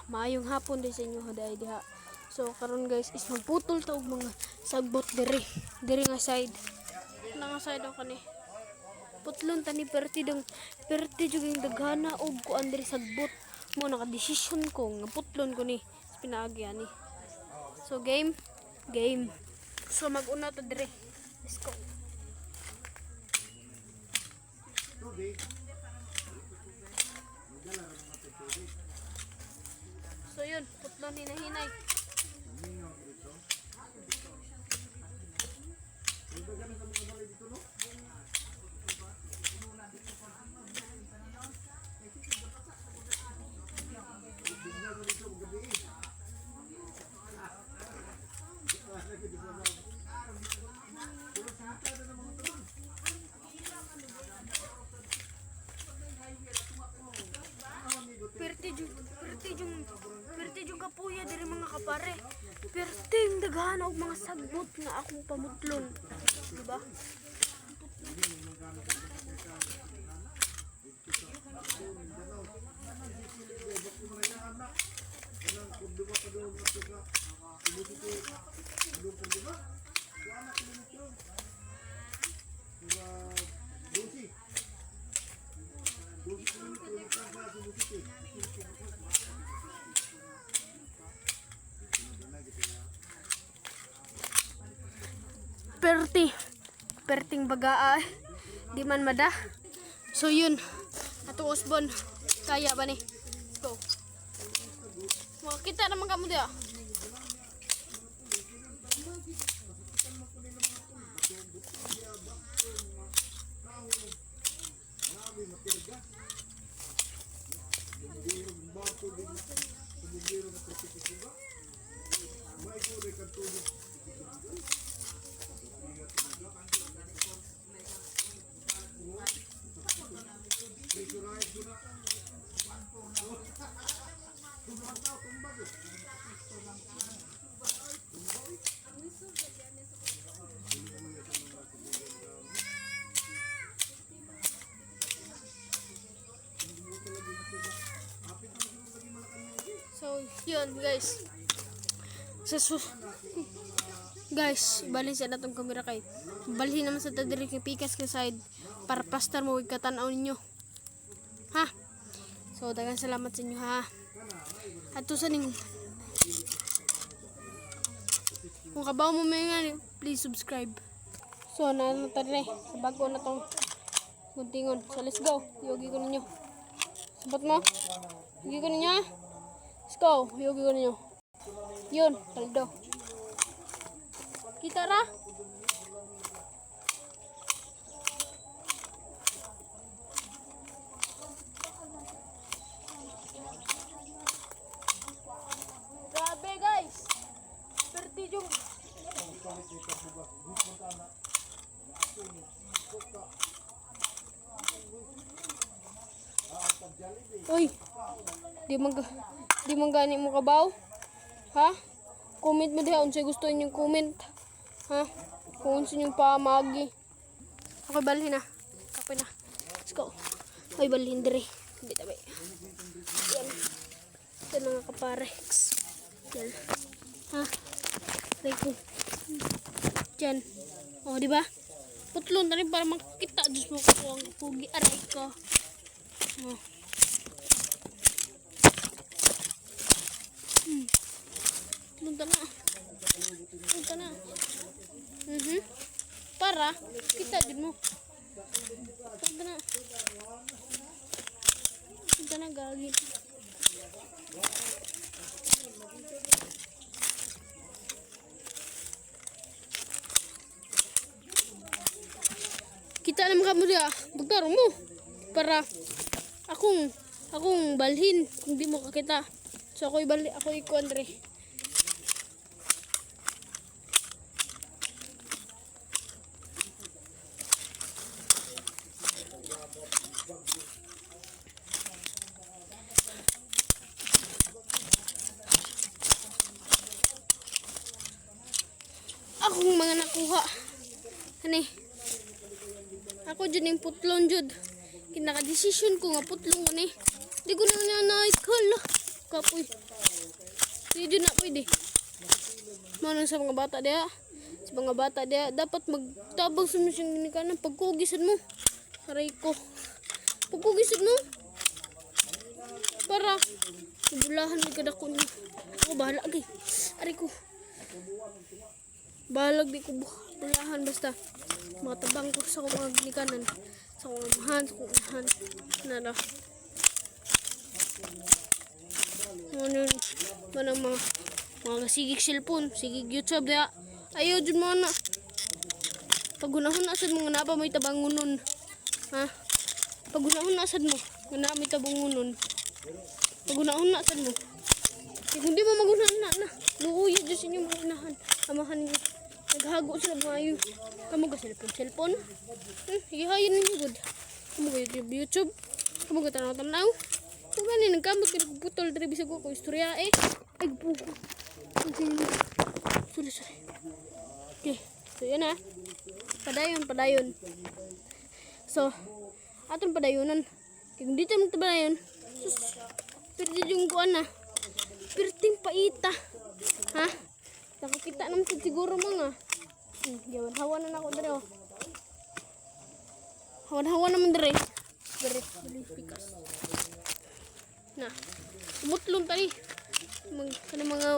Maayong hapon din sa inyo haday diha. So karon guys is magputol ta og mga sagbot diri nga side. Na nga side ako ni. Putlon tani perti jud yung daghana og kuan diri sagbot. Mo naka-desisyon ko nga putlon ko ni pinaagi ani. So game. So mag-una ta diri. Let's go. So yun, putlon hinahinay. Perti yung kapuya diri mga kapare. Perti yung daghan og mga sagbot nga akong pamutlon. Diba? Perting bagaa di man mada. So yun, atong usbon kaya ba ni? Let's go. Makakita naman kamo dia. So yun guys. Guys, balhin sa natong kamera kay. Balhin naman sa tadiri kay pikas ka side para pastar mo ikatan-aw ninyo. Ha? So daghang salamat sa inyo ha. Adto sa ning kung kabaw mo mga please subscribe. So naano tani sa bago na tong guntingon. So let's go. Yogi ko ninyo. Sabat mo? Yogi ko ninyo. Let's go. Yogi ko ninyo. Yun, kaldo. Kita ra? Grabe guys. Perti yung Uy. Di man gani mo kabaw? Ha? Comment mo diha unsay gusto niyo comment. Ha? Kung unsay niyo pamagi. Okay, balhin na. Kapoy na. Let's go. Ay, balhin diri. Hindi tabi. Yan. Ito na nga kaparex. Yan. Ha? Try ko. Diyan. O, di ba? Putlon na rin para makita. Diyos mo ko ang pugi. Aray ko. O. Punta na. Para kita din mo. Punta na gagi. Kita naman kamu dia. Bugtaro mo. Para akong balhin kung di mo kakita. So ako ikuan dre. Akong mga nakuha. Ani. Ako jud ning putlon jud. Kinaka-desisyon ko nga putlon ni. Di ko na naikala. kapoy. Di dyan na pwede. Manong sa mga bata diya. Sa mga bata diya, dapat magtabang sa mga siyang ginikanan. Pagkugisan mo. Aray ko. Pagkugisan mo. Para ibulahan ni kadako niya. Ako bahala agay. Aray ko. Balag di ko bulahan basta. Matabang ko sa mga ginikanan. Sa mga mahan, sa mga mahan. Nara. Manong mga sigig cellphone, sigig YouTube diya. Ayaw dyan mo na. Pagunahon na asad mo nga na pa may tabangunon. Ha? Pagunahon na asad mo nga na may tabangunon. Pagunahon na asad mo. Kaya kung di mo magunahan na. Luuya dyan sa inyo mga inahan. Amahan niyo. Naghago sila mga ayo. Kamu ka cellphone? Hihayin ninyo good. Kamu ka YouTube? Kamu ka tanaw-tanaw? Kung gani nagkamot ka nagputol dari bisag ko istorya eh. Ay buko. Sorry. Okay. So yun ha. Padayon. So, atong padayonan. Kung dito mo padayon, sus, pwede yung kuan na. Perting paita. Ha? Nakakita naman siguro mga. Gawan-hawan na ako dere oh. Hawan-hawan naman dere. Dere pikas. Na. Umutlong tali. Mga